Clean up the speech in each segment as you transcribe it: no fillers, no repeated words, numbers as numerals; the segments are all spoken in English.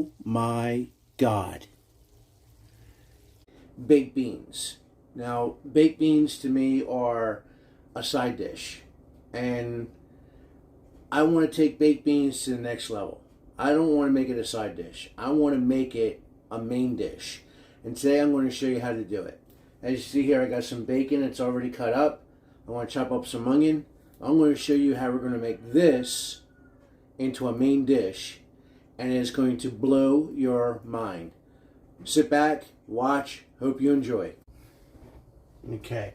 Oh my God. Baked beans. Now, baked beans to me are a side dish. And I want to take baked beans to the next level. I don't want to make it a side dish. I want to make it a main dish. And today I'm going to show you how to do it. As you see here, I got some bacon. It's already cut up. I want to chop up some onion. I'm going to show you how we're going to make this into a main dish. And it's going to blow your mind. Sit back, watch, hope you enjoy. Okay.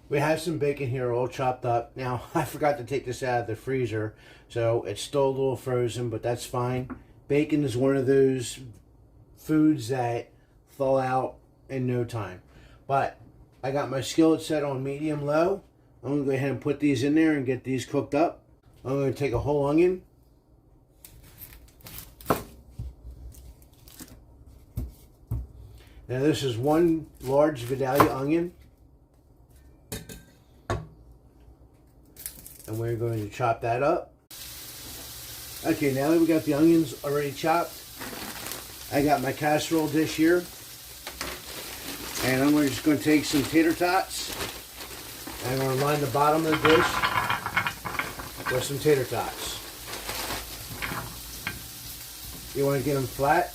We have some bacon here all chopped up. Now, I forgot to take this out of the freezer, so it's still a little frozen, but that's fine. Bacon is one of those foods that thaw out in no time. But I got my skillet set on medium-low. I'm going to go ahead and put these in there and get these cooked up. I'm going to take a whole onion. Now this is one large Vidalia onion. And we're going to chop that up. Okay, now that we got the onions already chopped, I got my casserole dish here. And I'm just going to take some tater tots. And I'm going to line the bottom of the dish with some tater tots. You want to get them flat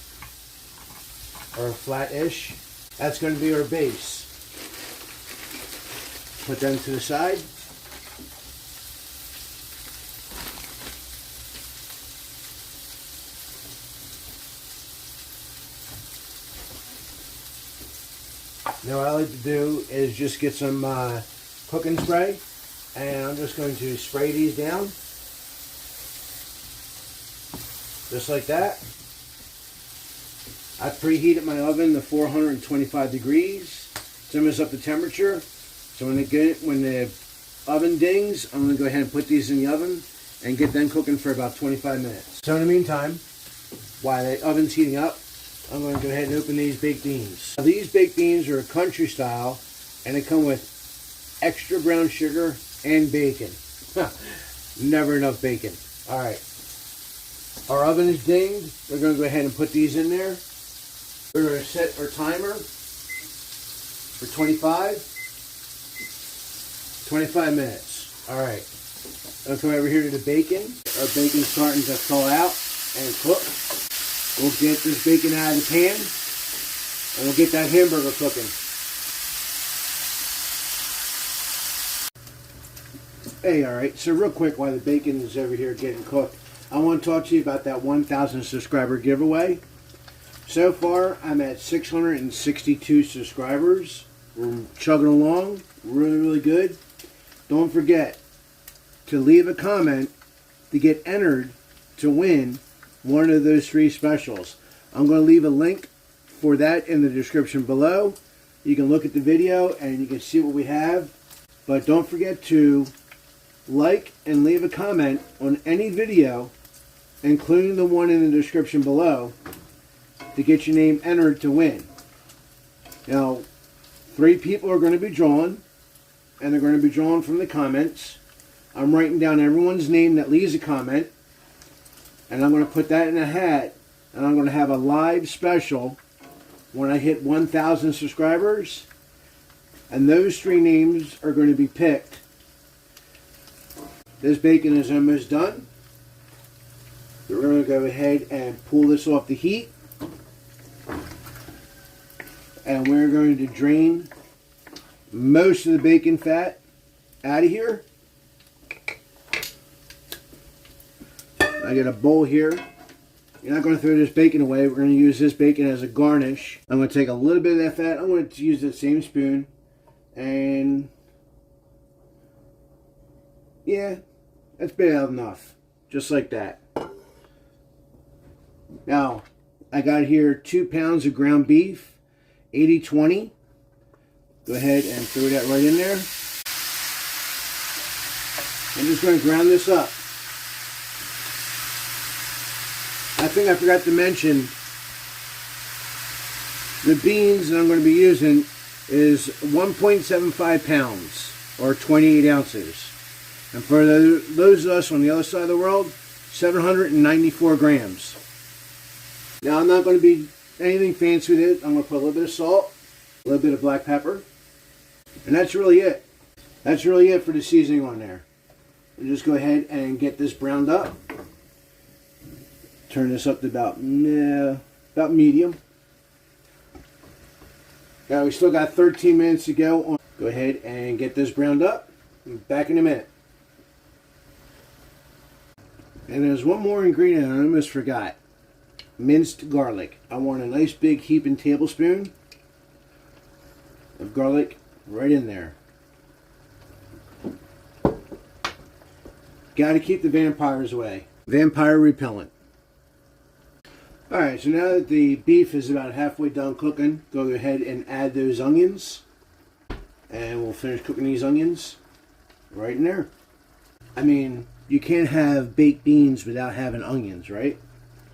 or flat-ish. That's going to be our base. Put them to the side. Now what I like to do is just get some cooking spray, and I'm just going to spray these down, just like that. I preheated my oven to 425 degrees. It's almost up to temperature. So when the oven dings, I'm going to go ahead and put these in the oven and get them cooking for about 25 minutes. So in the meantime, while the oven's heating up, I'm going to go ahead and open these baked beans. Now, these baked beans are country style, and they come with extra brown sugar and bacon. Never enough bacon. All right. Our oven is dinged. We're going to go ahead and put these in there. We're going to set our timer for 25 minutes. All right. Let's come over here to the bacon. Our bacon's starting to thaw out and cook. We'll get this bacon out of the pan, and we'll get that hamburger cooking. Hey, all right, so real quick while the bacon is over here getting cooked, I want to talk to you about that 1,000 subscriber giveaway. So far, I'm at 662 subscribers. We're chugging along, really, really good. Don't forget to leave a comment to get entered to win one of those 3 specials. I'm going to leave a link for that in the description below. You can look at the video and you can see what we have. But don't forget to like and leave a comment on any video, including the one in the description below, to get your name entered to win. Now, 3 people are going to be drawn, and they're going to be drawn from the comments. I'm writing down everyone's name that leaves a comment, and I'm going to put that in a hat, and I'm going to have a live special when I hit 1,000 subscribers, and those 3 names are going to be picked. This bacon is almost done. We're going to go ahead and pull this off the heat, and we're going to drain most of the bacon fat out of here. I got a bowl here. You're not going to throw this bacon away. We're going to use this bacon as a garnish. I'm going to take a little bit of that fat. I'm going to use the same spoon. And yeah, that's about enough. Just like that. Now, I got here 2 pounds of ground beef, 80/20. Go ahead and throw that right in there. I'm just going to ground this up. I think I forgot to mention, the beans that I'm going to be using is 1.75 pounds or 28 ounces. And for those of us on the other side of the world, 794 grams. Now I'm not going to be anything fancy with it. I'm going to put a little bit of salt, a little bit of black pepper, and that's really it. That's really it for the seasoning on there. We'll just go ahead and get this browned up. Turn this up to about medium. Now we still got 13 minutes to go. Go ahead and get this browned up. Back in a minute. And there's one more ingredient I almost forgot. Minced garlic. I want a nice big heaping tablespoon of garlic right in there. Got to keep the vampires away. Vampire repellent. Alright, so now that the beef is about halfway done cooking, go ahead and add those onions. And we'll finish cooking these onions right in there. I mean, you can't have baked beans without having onions, right?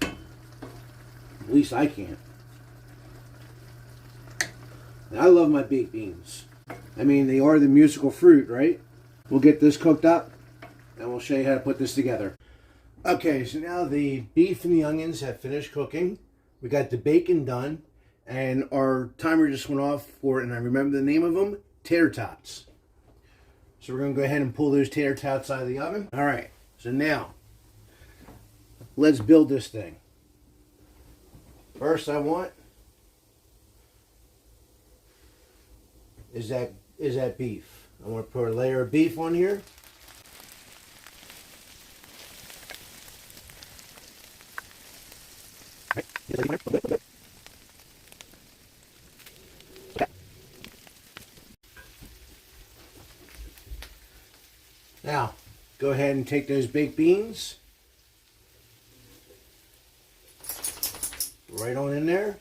At least I can't. And I love my baked beans. I mean, they are the musical fruit, right? We'll get this cooked up and we'll show you how to put this together. Okay, so now the beef and the onions have finished cooking. We got the bacon done, and our timer just went off for, and I remember the name of them, tater tots. So we're going to go ahead and pull those tater tots out of the oven. All right, so now let's build this thing. First I want is that beef. I want to put a layer of beef on here. Now, go ahead and take those baked beans right on in there.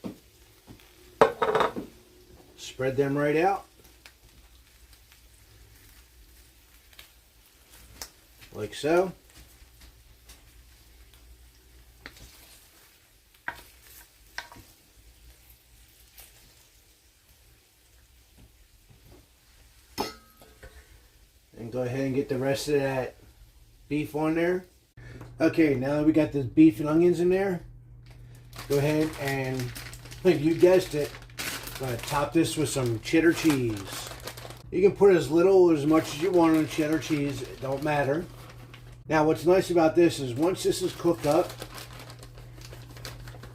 Spread them right out. Like so. And go ahead and get the rest of that beef on there. Okay, now that we got this beef and onions in there, go ahead and, like you guessed it, I'm going to top this with some cheddar cheese. You can put as little or as much as you want on cheddar cheese, it don't matter. Now what's nice about this is once this is cooked up,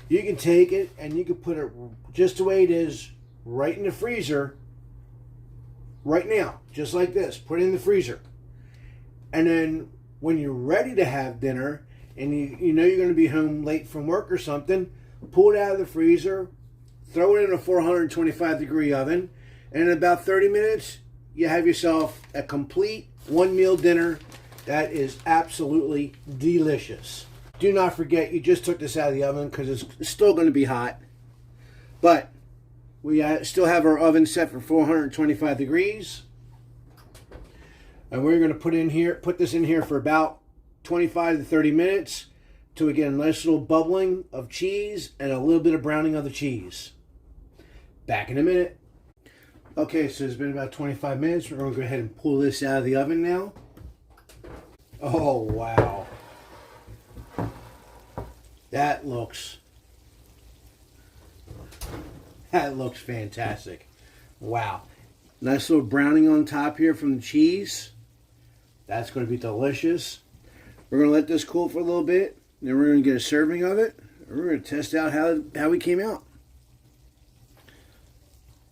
you can take it and you can put it just the way it is right in the freezer right now, just like this. Put it in the freezer. And then when you're ready to have dinner and you know you're going to be home late from work or something, pull it out of the freezer, throw it in a 425 degree oven, and in about 30 minutes, you have yourself a complete one meal dinner that is absolutely delicious. Do not forget, you just took this out of the oven because it's still going to be hot. But we still have our oven set for 425 degrees. And we're going to put this in here for about 25 to 30 minutes till we get a nice little bubbling of cheese and a little bit of browning of the cheese. Back in a minute. Okay, so it's been about 25 minutes. We're going to go ahead and pull this out of the oven now. Oh, wow. That looks fantastic. Wow. Nice little browning on top here from the cheese. That's going to be delicious. We're going to let this cool for a little bit. Then we're going to get a serving of it. We're going to test out how we came out.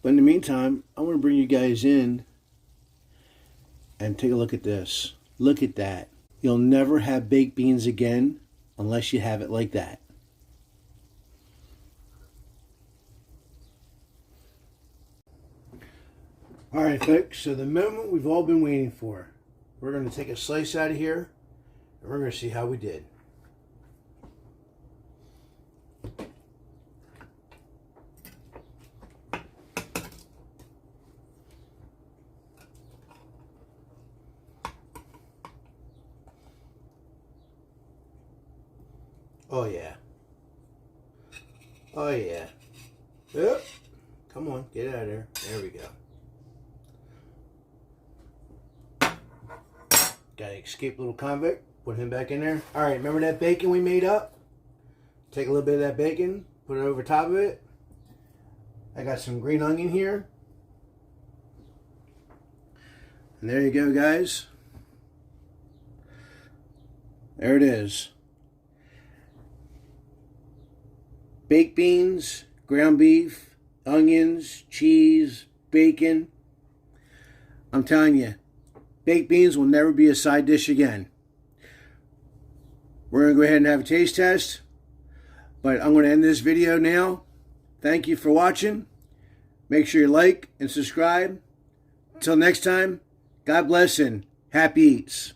But in the meantime, I want to bring you guys in and take a look at this. Look at that. You'll never have baked beans again unless you have it like that. Alright folks, so the moment we've all been waiting for. We're going to take a slice out of here and we're going to see how we did. Oh yeah. Oh yeah. Yep. Come on, get out of there. There we go. Got to escape little convict. Put him back in there. Alright, remember that bacon we made up? Take a little bit of that bacon, put it over top of it. I got some green onion here. And there you go, guys. There it is. Baked beans, ground beef, onions, cheese, bacon. I'm telling you, baked beans will never be a side dish again. We're going to go ahead and have a taste test. But I'm going to end this video now. Thank you for watching. Make sure you like and subscribe. Until next time, God bless and happy eats.